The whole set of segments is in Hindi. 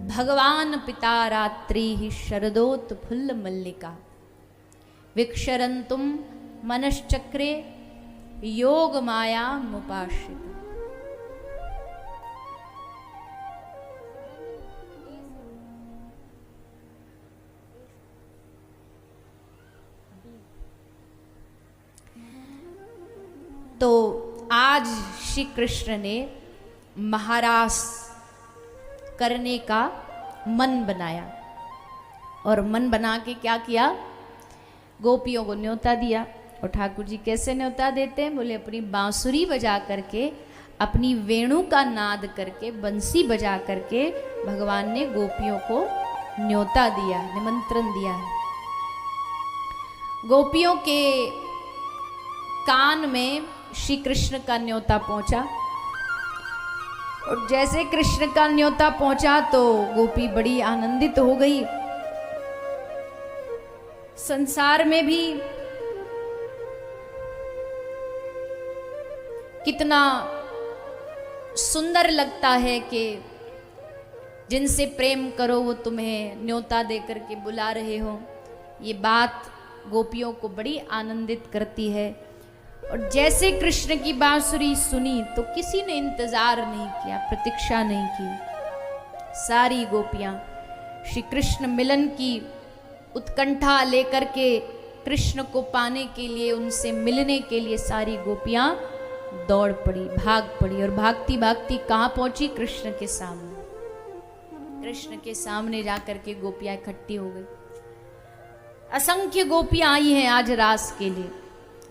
भगवान पिता रात्रि ही शरदोत्फुल्ल मल्लिका विक्षरन्तुम मनश्चक्रे योग माया मुपाश्रिता। तो आज श्री कृष्ण ने महारास करने का मन बनाया और मन बना के क्या किया, गोपियों को न्योता दिया। और ठाकुर जी कैसे न्योता देते हैं, बोले अपनी बांसुरी बजा करके, अपनी वेणु का नाद करके, बंसी बजा करके भगवान ने गोपियों को न्योता दिया, निमंत्रण दिया है। गोपियों के कान में श्री कृष्ण का न्योता पहुंचा और जैसे कृष्ण का न्योता पहुंचा तो गोपी बड़ी आनंदित हो गई। संसार में भी कितना सुंदर लगता है कि जिनसे प्रेम करो वो तुम्हें न्योता देकर के बुला रहे हो। ये बात गोपियों को बड़ी आनंदित करती है। और जैसे कृष्ण की बांसुरी सुनी तो किसी ने इंतजार नहीं किया, प्रतीक्षा नहीं की। सारी गोपियां श्री कृष्ण मिलन की उत्कंठा लेकर के, कृष्ण को पाने के लिए, उनसे मिलने के लिए सारी गोपियां दौड़ पड़ी, भाग पड़ी। और भागती भागती कहाँ पहुंची, कृष्ण के सामने। कृष्ण के सामने जाकर के गोपियां इकट्ठी हो गई। असंख्य गोपियां आई हैं आज रास के लिए।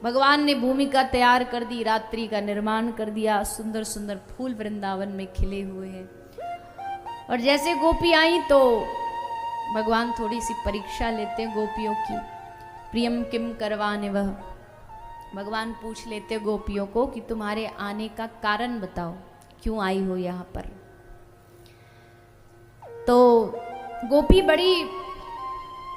भगवान ने भूमिका तैयार कर दी, रात्रि का निर्माण कर दिया, सुंदर सुंदर फूल वृंदावन में खिले हुए हैं। और जैसे गोपी आई तो भगवान थोड़ी सी परीक्षा लेते हैं गोपियों की। प्रियम किम करवाने वह, भगवान पूछ लेते गोपियों को कि तुम्हारे आने का कारण बताओ, क्यों आई हो यहाँ पर। तो गोपी बड़ी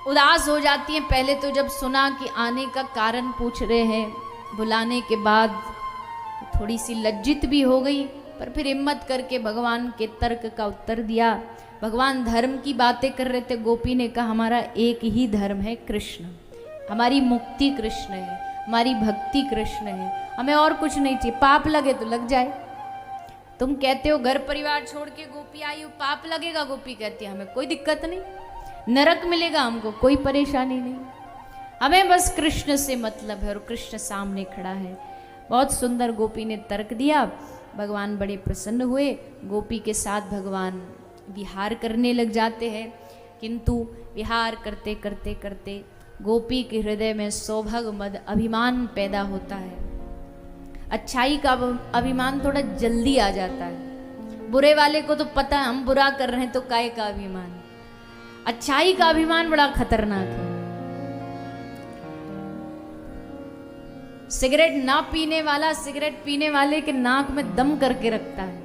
उदास हो जाती हैं। पहले तो जब सुना कि आने का कारण पूछ रहे हैं बुलाने के बाद, तो थोड़ी सी लज्जित भी हो गई, पर फिर हिम्मत करके भगवान के तर्क का उत्तर दिया। भगवान धर्म की बातें कर रहे थे। गोपी ने कहा हमारा एक ही धर्म है, कृष्ण। हमारी मुक्ति कृष्ण है, हमारी भक्ति कृष्ण है, हमें और कुछ नहीं चाहिए। पाप लगे तो लग जाए। तुम कहते हो घर परिवार छोड़ के गोपी आई हो, पाप लगेगा। गोपी कहती है हमें कोई दिक्कत नहीं, नरक मिलेगा हमको, कोई परेशानी नहीं, हमें बस कृष्ण से मतलब है। और कृष्ण सामने खड़ा है। बहुत सुंदर गोपी ने तर्क दिया। भगवान बड़े प्रसन्न हुए। गोपी के साथ भगवान विहार करने लग जाते हैं। किंतु विहार करते करते करते गोपी के हृदय में सौभग मद अभिमान पैदा होता है। अच्छाई का अभिमान थोड़ा जल्दी आ जाता है। बुरे वाले को तो पता है हम बुरा कर रहे हैं, तो काय का अभिमान। अच्छाई का अभिमान बड़ा खतरनाक है। सिगरेट ना पीने वाला सिगरेट पीने वाले के नाक में दम करके रखता है,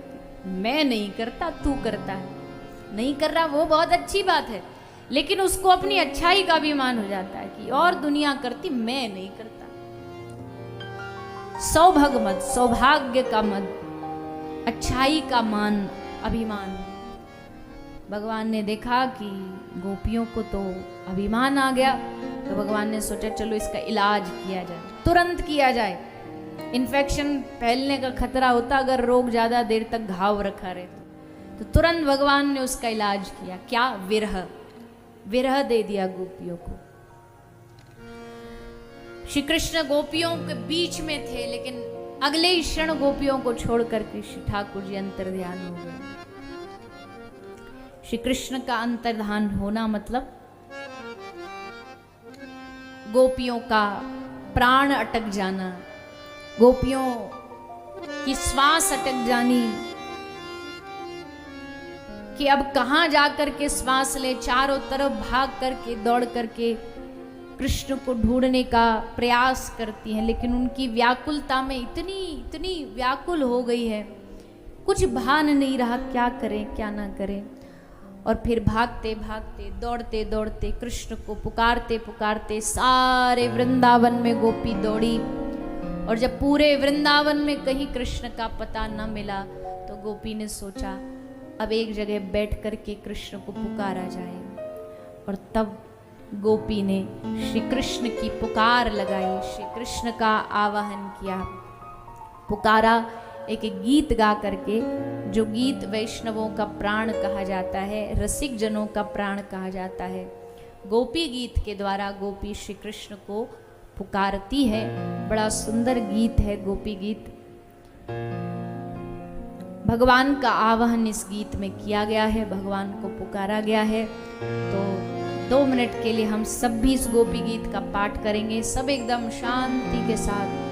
मैं नहीं करता, तू करता है। नहीं कर रहा वो बहुत अच्छी बात है, लेकिन उसको अपनी अच्छाई का अभिमान हो जाता है कि और दुनिया करती, मैं नहीं करता। सौभग मद, सौभाग्य का मद, अच्छाई का मान, अभिमान। भगवान ने देखा कि गोपियों को तो अभिमान आ गया, तो भगवान ने सोचा चलो इसका इलाज किया जाए, तुरंत किया जाए। इन्फेक्शन फैलने का खतरा होता अगर रोग ज्यादा देर तक घाव रखा रहे तो तुरंत भगवान ने उसका इलाज किया। क्या? विरह। विरह दे दिया गोपियों को। श्री कृष्ण गोपियों के बीच में थे, लेकिन अगले ही क्षण गोपियों को छोड़कर के श्री ठाकुर जी अंतर्ध्यान हो गए। श्री कृष्ण का अंतर्धान होना मतलब गोपियों का प्राण अटक जाना, गोपियों की श्वास अटक जानी कि अब कहां जाकर के श्वास ले। चारों तरफ भाग करके, दौड़ करके कृष्ण को ढूंढने का प्रयास करती हैं, लेकिन उनकी व्याकुलता में इतनी व्याकुल हो गई है, कुछ भान नहीं रहा क्या करें क्या ना करें। और फिर भागते भागते, दौड़ते दौड़ते, कृष्ण को पुकारते पुकारते सारे वृंदावन में गोपी दौड़ी। और जब पूरे वृंदावन में कहीं कृष्ण का पता न मिला तो गोपी ने सोचा अब एक जगह बैठ करके कृष्ण को पुकारा जाए। और तब गोपी ने श्री कृष्ण की पुकार लगाई, श्री कृष्ण का आवाहन किया, पुकारा, एक गीत गा करके, जो गीत वैष्णवों का प्राण कहा जाता है, रसिक जनों का प्राण कहा जाता है। गोपी गीत के द्वारा गोपी श्री कृष्ण को पुकारती है। बड़ा सुंदर गीत है गोपी गीत। भगवान का आवाहन इस गीत में किया गया है, भगवान को पुकारा गया है। तो 2 मिनट के लिए हम सब भी इस गोपी गीत का पाठ करेंगे, सब एकदम शांति के साथ।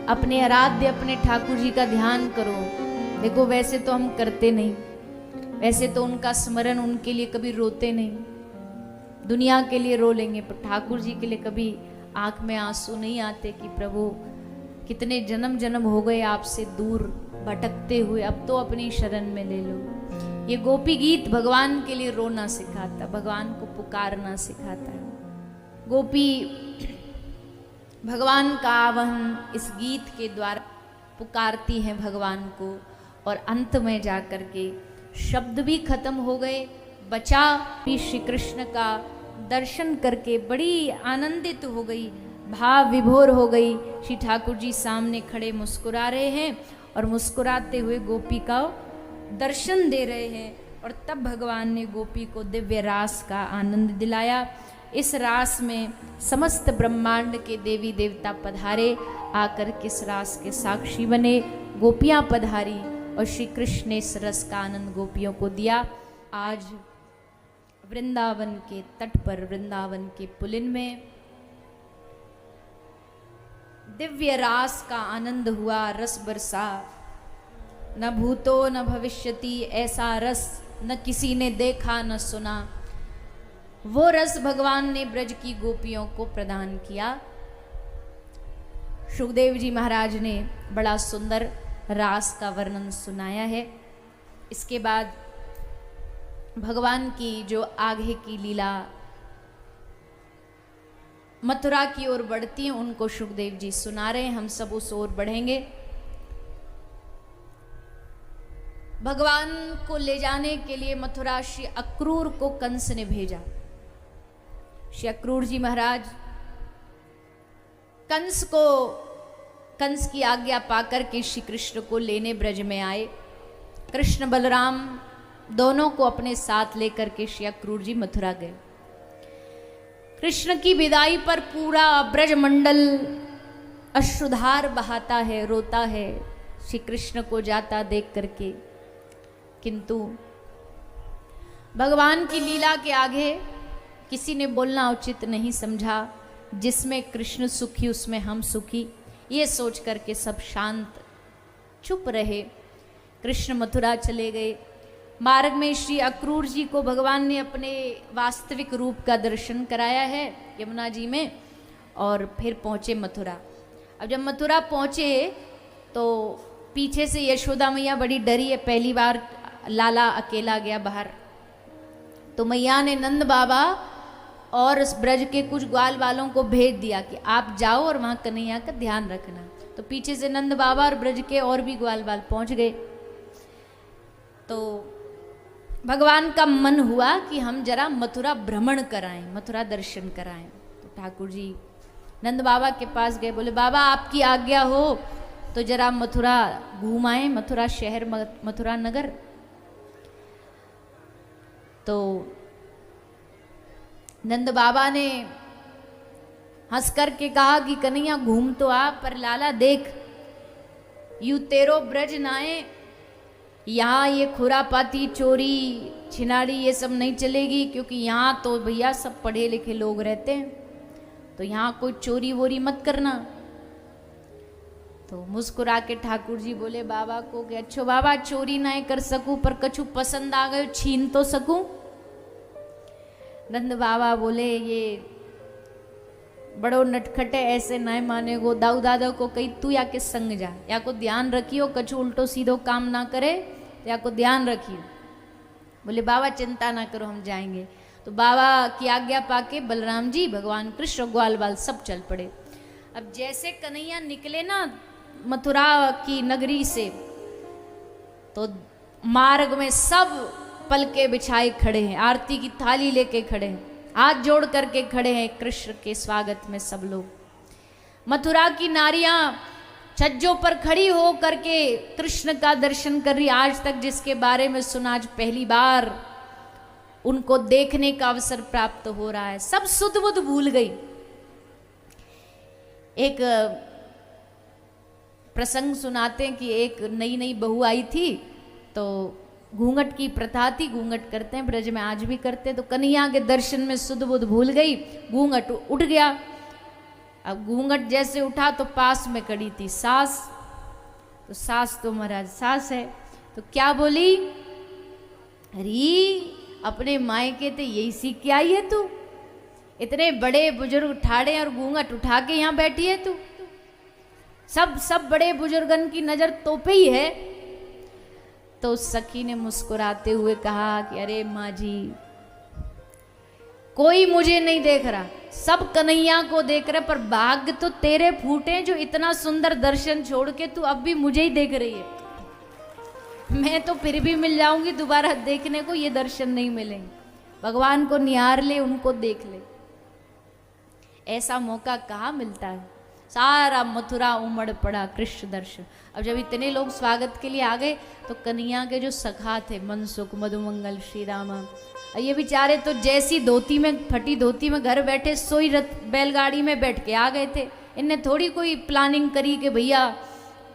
अपने आराध्य अपने ठाकुर जी का ध्यान करो। देखो वैसे तो हम करते नहीं, वैसे तो उनका स्मरण, उनके लिए कभी रोते नहीं, दुनिया के लिए रो लेंगे, पर ठाकुर जी के लिए कभी आंख में आंसू नहीं आते कि प्रभु कितने जन्म जन्म हो गए आपसे दूर भटकते हुए, अब तो अपनी शरण में ले लो। ये गोपी गीत भगवान के लिए रोना सिखाता, भगवान को पुकारना सिखाता है। गोपी भगवान का आवाहन इस गीत के द्वारा पुकारती हैं भगवान को, और अंत में जाकर के शब्द भी खत्म हो गए, बचा भी श्री कृष्ण का दर्शन करके बड़ी आनंदित हो गई, भाव विभोर हो गई। श्री ठाकुर जी सामने खड़े मुस्कुरा रहे हैं और मुस्कुराते हुए गोपी का दर्शन दे रहे हैं। और तब भगवान ने गोपी को दिव्य रास का आनंद दिलाया। इस रास में समस्त ब्रह्मांड के देवी देवता पधारे, आकर किस रास के साक्षी बने, गोपियां पधारी और श्री कृष्ण ने इस रस का आनंद गोपियों को दिया। आज वृंदावन के तट पर, वृंदावन के पुलिन में दिव्य रास का आनंद हुआ, रस बरसा। न भूतो न भविष्यति, ऐसा रस न किसी ने देखा न सुना। वो रस भगवान ने ब्रज की गोपियों को प्रदान किया। सुखदेव जी महाराज ने बड़ा सुंदर रास का वर्णन सुनाया है। इसके बाद भगवान की जो आगे की लीला मथुरा की ओर बढ़ती हैं, उनको सुखदेव जी सुना रहे हैं, हम सब उस ओर बढ़ेंगे। भगवान को ले जाने के लिए मथुरा श्री अक्रूर को कंस ने भेजा। श्री अक्रूर जी महाराज कंस की आज्ञा पाकर के श्री कृष्ण को लेने ब्रज में आए। कृष्ण बलराम दोनों को अपने साथ लेकर के श्री अक्रूर जी मथुरा गए। कृष्ण की विदाई पर पूरा ब्रज मंडल अश्रुधार बहाता है, रोता है श्री कृष्ण को जाता देख करके। किंतु भगवान की लीला के आगे किसी ने बोलना उचित नहीं समझा। जिसमें कृष्ण सुखी उसमें हम सुखी, ये सोच करके सब शांत चुप रहे। कृष्ण मथुरा चले गए। मार्ग में श्री अक्रूर जी को भगवान ने अपने वास्तविक रूप का दर्शन कराया है यमुना जी में, और फिर पहुँचे मथुरा। अब जब मथुरा पहुँचे तो पीछे से यशोदा मैया बड़ी डरी है, पहली बार लाला अकेला गया बाहर। तो मैया ने नंद बाबा और उस ब्रज के कुछ ग्वाल वालों को भेज दिया कि आप जाओ और वहाँ कन्हैया का ध्यान रखना। तो पीछे से नंद बाबा और ब्रज के और भी ग्वाल वाल पहुँच गए। तो भगवान का मन हुआ कि हम जरा मथुरा भ्रमण कराएं, मथुरा दर्शन कराएं। तो ठाकुर जी नंद बाबा के पास गए, बोले बाबा आपकी आज्ञा हो तो जरा मथुरा घूम आए, मथुरा शहर, मथुरा नगर। तो नंद बाबा ने हंस करके कहा कि कन्हैया घूम तो आ, पर लाला देख यू तेरो ब्रज नाए, यहाँ ये खुरापाती चोरी छिनाड़ी ये सब नहीं चलेगी, क्योंकि यहाँ तो भैया सब पढ़े लिखे लोग रहते हैं, तो यहाँ कोई चोरी वोरी मत करना। तो मुस्कुरा के ठाकुर जी बोले बाबा को कि अच्छो बाबा चोरी ना कर सकूं, पर कछु पसंद आ गए छीन तो सकूं। नंद बाबा बोले ये बड़ो नटखट है, ऐसे ना माने गो। दाऊ दादा को कही तू या के संग जा, या को ध्यान रखियो कछु उल्टो सीधो काम ना करे, या को ध्यान रखियो। बोले बाबा चिंता ना करो हम जाएंगे। तो बाबा की आज्ञा पाके बलराम जी, भगवान कृष्ण, ग्वाल बाल सब चल पड़े। अब जैसे कन्हैया निकले ना मथुरा की नगरी से, तो मार्ग में सब पलके बिछाए खड़े हैं, आरती की थाली लेके खड़े हैं, हाथ जोड़ करके खड़े हैं कृष्ण के स्वागत में सब लोग। मथुरा की नारियां छज्जों पर खड़ी हो करके कृष्ण का दर्शन कर रही। आज तक जिसके बारे में सुना, आज पहली बार उनको देखने का अवसर प्राप्त हो रहा है। सब सुध बुध भूल गई। एक प्रसंग सुनाते हैं कि एक नई नई बहू आई थी, तो घूंघट की प्रथा थी, घूंघट करते हैं ब्रज में, आज भी करते हैं। तो कन्हैया के दर्शन में सुध बुध भूल गई, घूंघट उठ गया। अब घूंघट जैसे उठा तो पास में खड़ी थी सास। तो सास तो महाराज सास है, तो क्या बोली, अरे अपने मायके ते यही सीख के आई है तू, इतने बड़े बुजुर्ग ठाड़े और घूंघट उठा के यहाँ बैठी है तू, सब बड़े बुजुर्गन की नजर तो पे ही है। तो सखी ने मुस्कुराते हुए कहा कि अरे माँ जी, कोई मुझे नहीं देख रहा, सब कन्हैया को देख रहे, पर भाग्य तो तेरे फूटे जो इतना सुंदर दर्शन छोड़ के तू अब भी मुझे ही देख रही है। मैं तो फिर भी मिल जाऊंगी दोबारा देखने को, ये दर्शन नहीं मिलेंगे। भगवान को निहार ले, उनको देख ले, ऐसा मौका कहाँ मिलता है। सारा मथुरा उमड़ पड़ा कृष्ण दर्शन। अब जब इतने लोग स्वागत के लिए आ गए तो कन्हैया के जो सखा थे, मनसुख, मधुमंगल, श्री राम, ये बेचारे तो जैसी धोती में, फटी धोती में घर बैठे सोई रथ बैलगाड़ी में बैठ के आ गए थे। इनने थोड़ी कोई प्लानिंग करी कि भैया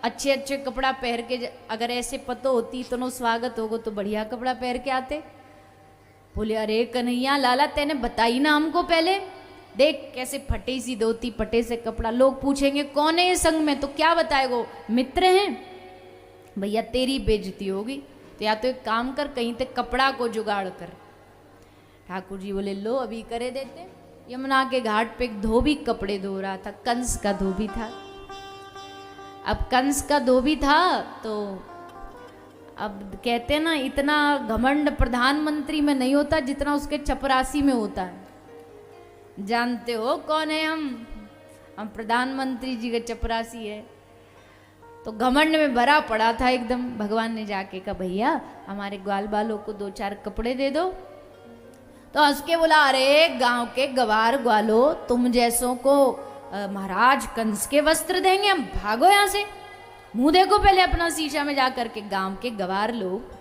अच्छे अच्छे कपड़ा पहन के, अगर ऐसे पतो होती तो नो स्वागत होगो तो बढ़िया कपड़ा पहन के आते। बोले अरे कन्हैया लाला, तेने बताई ना हमको पहले, देख कैसे फटे सी धोती, फटे से कपड़ा। लोग पूछेंगे कौन है ये संग में, तो क्या बताएगो, मित्र हैं। भैया तेरी बेइज्जती होगी, तो या तो एक काम कर, कहीं तक कपड़ा को जुगाड़ कर। ठाकुर जी बोले लो अभी करे देते। यमुना के घाट पे एक धोबी कपड़े धो रहा था, कंस का धोबी था। अब कंस का धोबी था तो अब कहते हैं ना, इतना घमंड प्रधानमंत्री में नहीं होता जितना उसके चपरासी में होता है। जानते हो कौन है हम प्रधानमंत्री जी के चपरासी है। तो घमंड में भरा पड़ा था एकदम। भगवान ने जाके कहा भैया हमारे ग्वाल बालों को 2-4 कपड़े दे दो। तो हंस के बोला अरे गांव के गवार ग्वालो, तुम जैसों को महाराज कंस के वस्त्र देंगे हम, भागो यहां से। मुंह देखो पहले अपना शीशा में जा करके, गांव के गवार लोग।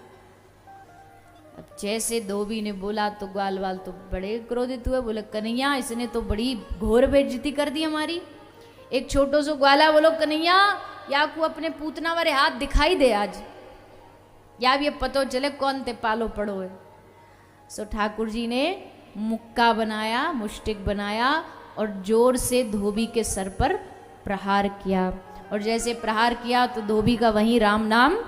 अब जैसे धोबी ने बोला तो ग्वाल वाल तो बड़े क्रोधित हुए, बोले कन्हैया इसने तो बड़ी घोर बेइज्जती कर दी हमारी। एक छोटो सो ग्वाला बोलो कन्हैया या को अपने पूतना वाले हाथ दिखाई दे आज, या भी ये पतो चले कौन ते पालो पड़ो है। सो ठाकुर जी ने मुक्का बनाया, मुष्टिक बनाया और जोर से धोबी के सर पर प्रहार किया। और जैसे प्रहार किया तो धोबी का वहीं राम नाम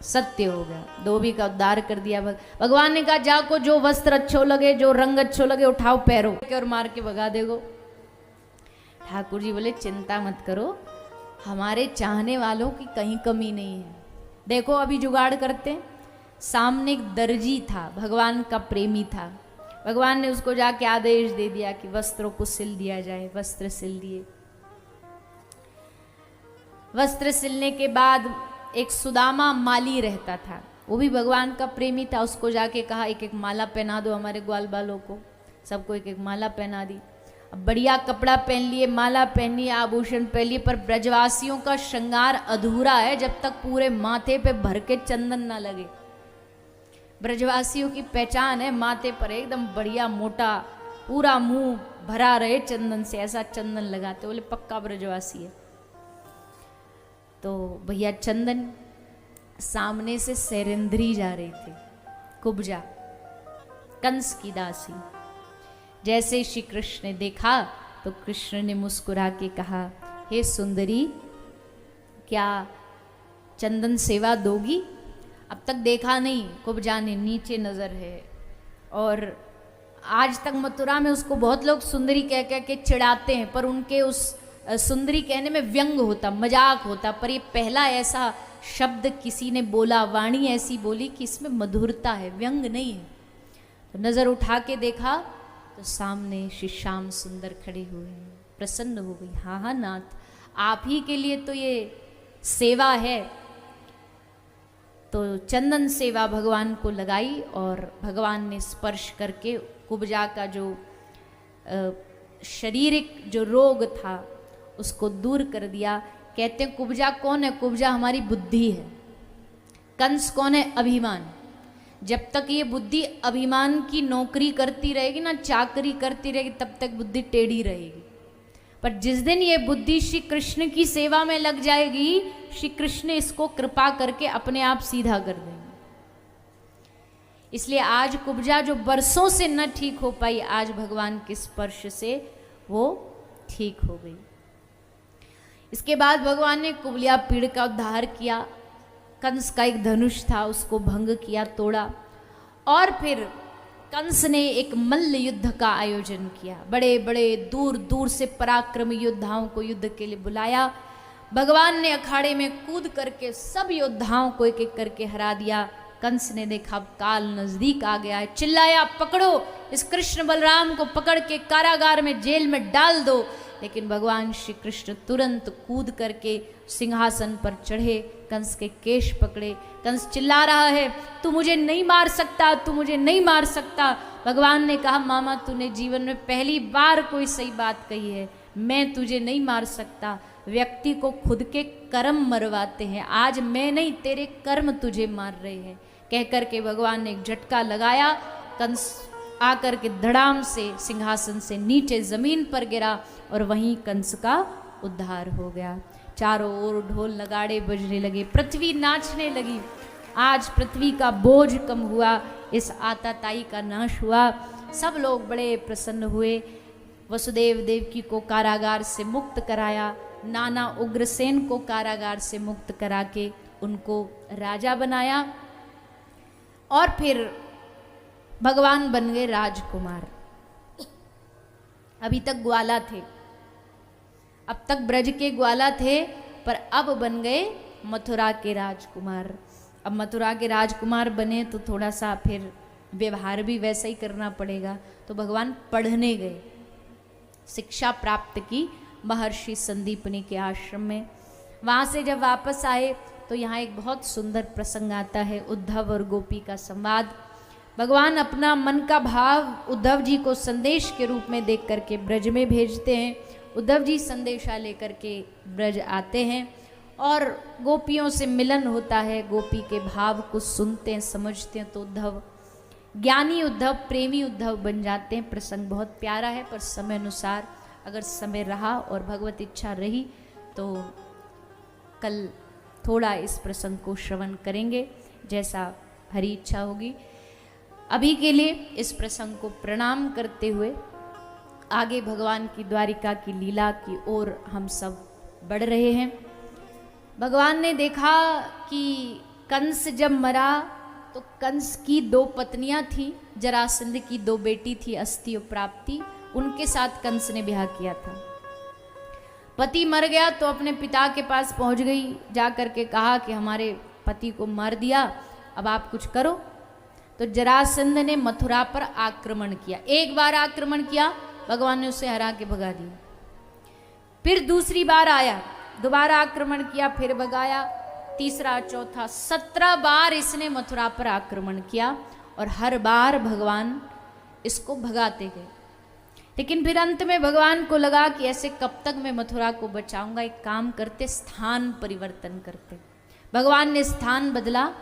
सत्य हो गया, धोबी का उद्धार कर दिया। भगवान ने कहा जाको जो वस्त्र अच्छो लगे, जो रंग अच्छो लगे उठाओ पैरो और मार के भगा देगो। ठाकुर जी बोले चिंता मत करो, हमारे चाहने वालों की कहीं कमी नहीं है। देखो अभी जुगाड़ करते हैं। सामने एक दर्जी था, भगवान का प्रेमी था। भगवान ने उसको जाके आदेश दे दिया कि वस्त्रों को सिल दिया जाए। वस्त्र सिल दिए। वस्त्र सिलने के बाद एक सुदामा माली रहता था, वो भी भगवान का प्रेमी था। उसको जाके कहा एक एक माला पहना दो हमारे ग्वाल बालों को। सबको एक एक माला पहना दी। अब बढ़िया कपड़ा पहन लिए, माला पहनी, आभूषण पहन लिए, पर ब्रजवासियों का श्रृंगार अधूरा है जब तक पूरे माथे पे भर के चंदन ना लगे। ब्रजवासियों की पहचान है माथे पर एकदम बढ़िया मोटा, पूरा मुंह भरा रहे चंदन से, ऐसा चंदन लगाते। बोले पक्का ब्रजवासी है। तो भैया चंदन, सामने से सैरेंद्री जा रही थी, कुब्जा, कंस की दासी। जैसे श्री कृष्ण ने देखा तो कृष्ण ने मुस्कुरा के कहा हे सुंदरी, क्या चंदन सेवा दोगी? अब तक देखा नहीं, कुब्जा ने नीचे नजर है। और आज तक मथुरा में उसको बहुत लोग सुंदरी कह कह के चिढ़ाते हैं, पर उनके उस सुंदरी कहने में व्यंग होता, मजाक होता। पर ये पहला ऐसा शब्द किसी ने बोला, वाणी ऐसी बोली कि इसमें मधुरता है, व्यंग नहीं है। तो नजर उठा के देखा तो सामने श्री श्याम सुंदर खड़े हुए हैं। प्रसन्न हो गई। हाँ हाँ नाथ, आप ही के लिए तो ये सेवा है। तो चंदन सेवा भगवान को लगाई और भगवान ने स्पर्श करके कुब्जा का जो शारीरिक जो रोग था उसको दूर कर दिया। कहते हैं कुब्जा कौन है? कुब्जा हमारी बुद्धि है। कंस कौन है? अभिमान। जब तक ये बुद्धि अभिमान की नौकरी करती रहेगी ना, चाकरी करती रहेगी, तब तक बुद्धि टेढ़ी रहेगी। पर जिस दिन ये बुद्धि श्री कृष्ण की सेवा में लग जाएगी, श्री कृष्ण इसको कृपा करके अपने आप सीधा कर देंगे। इसलिए आज कुब्जा जो बरसों से न ठीक हो पाई, आज भगवान के स्पर्श से वो ठीक हो गई। इसके बाद भगवान ने कुबलिया पीड़ का उद्धार किया। कंस का एक धनुष था, उसको भंग किया, तोड़ा। और फिर कंस ने एक मल्ल युद्ध का आयोजन किया। बड़े बड़े दूर दूर से पराक्रमी योद्धाओं को युद्ध के लिए बुलाया। भगवान ने अखाड़े में कूद करके सब योद्धाओं को एक एक करके हरा दिया। कंस ने देखा काल नजदीक आ गया है, चिल्लाया, पकड़ो इस कृष्ण बलराम को, पकड़ के कारागार में, जेल में डाल दो। लेकिन भगवान श्री कृष्ण तुरंत कूद करके सिंहासन पर चढ़े, कंस के केश पकड़े। कंस चिल्ला रहा है, तू मुझे नहीं मार सकता, तू मुझे नहीं मार सकता। भगवान ने कहा, मामा तूने जीवन में पहली बार कोई सही बात कही है, मैं तुझे नहीं मार सकता। व्यक्ति को खुद के कर्म मरवाते हैं, आज मैं नहीं, तेरे कर्म तुझे मार रहे हैं। कह करके भगवान ने एक झटका लगाया। कंस आकर के धड़ाम से सिंहासन से नीचे जमीन पर गिरा और वहीं कंस का उद्धार हो गया। चारों ओर ढोल नगाड़े बजने लगे, पृथ्वी नाचने लगी। आज पृथ्वी का बोझ कम हुआ, इस आताताई का नाश हुआ। सब लोग बड़े प्रसन्न हुए। वसुदेव देवकी को कारागार से मुक्त कराया। नाना उग्रसेन को कारागार से मुक्त करा के उनको राजा बनाया। और फिर भगवान बन गए राजकुमार। अभी तक ग्वाला थे, अब तक ब्रज के ग्वाला थे, पर अब बन गए मथुरा के राजकुमार। अब मथुरा के राजकुमार बने तो थोड़ा सा फिर व्यवहार भी वैसा ही करना पड़ेगा। तो भगवान पढ़ने गए, शिक्षा प्राप्त की महर्षि संदीपनी के आश्रम में। वहाँ से जब वापस आए तो यहाँ एक बहुत सुंदर प्रसंग आता है, उद्धव और गोपी का संवाद। भगवान अपना मन का भाव उद्धव जी को संदेश के रूप में देख करके ब्रज में भेजते हैं। उद्धव जी संदेशा लेकर के ब्रज आते हैं और गोपियों से मिलन होता है। गोपी के भाव को सुनते हैं, समझते हैं, तो उद्धव, ज्ञानी उद्धव, प्रेमी उद्धव बन जाते हैं। प्रसंग बहुत प्यारा है, पर समय अनुसार अगर समय रहा और भगवत इच्छा रही तो कल थोड़ा इस प्रसंग को श्रवण करेंगे, जैसा हरी इच्छा होगी। अभी के लिए इस प्रसंग को प्रणाम करते हुए आगे भगवान की द्वारिका की लीला की ओर हम सब बढ़ रहे हैं। भगवान ने देखा कि कंस जब मरा तो कंस की 2 पत्नियां थी, जरासंध की 2 बेटी थी अस्ति और प्राप्ति, उनके साथ कंस ने ब्याह किया था। पति मर गया तो अपने पिता के पास पहुंच गई, जा करके कहा कि हमारे पति को मार दिया, अब आप कुछ करो। तो जरासंध ने मथुरा पर आक्रमण किया। एक बार आक्रमण किया, भगवान ने उसे हरा के भगा दिया। फिर दूसरी बार आया, दोबारा आक्रमण किया, फिर भगाया। तीसरा, चौथा, 17 बार इसने मथुरा पर आक्रमण किया और हर बार भगवान इसको भगाते गए। लेकिन फिर अंत में भगवान को लगा कि ऐसे कब तक मैं मथुरा को बचाऊंगा, एक काम करते, स्थान परिवर्तन करते। भगवान ने स्थान बदला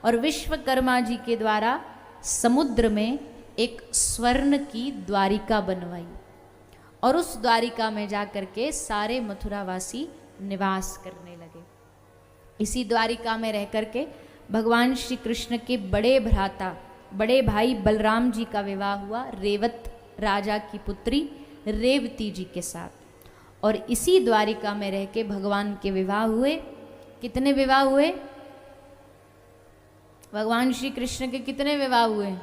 और विश्वकर्मा जी के द्वारा समुद्र में एक स्वर्ण की द्वारिका बनवाई और उस द्वारिका में जाकर के सारे मथुरावासी निवास करने लगे। इसी द्वारिका में रह करके भगवान श्री कृष्ण के बड़े भ्राता, बड़े भाई बलराम जी का विवाह हुआ रेवत राजा की पुत्री रेवती जी के साथ। और इसी द्वारिका में रह के भगवान के विवाह हुए। कितने विवाह हुए? भगवान श्री कृष्ण के कितने विवाह हुए?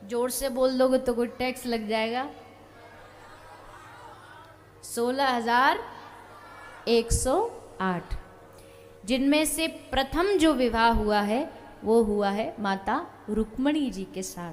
जोर से बोल दोगे तो कोई टैक्स लग जाएगा। 16,108, जिनमें से प्रथम जो विवाह हुआ है वो हुआ है माता रुक्मणी जी के साथ।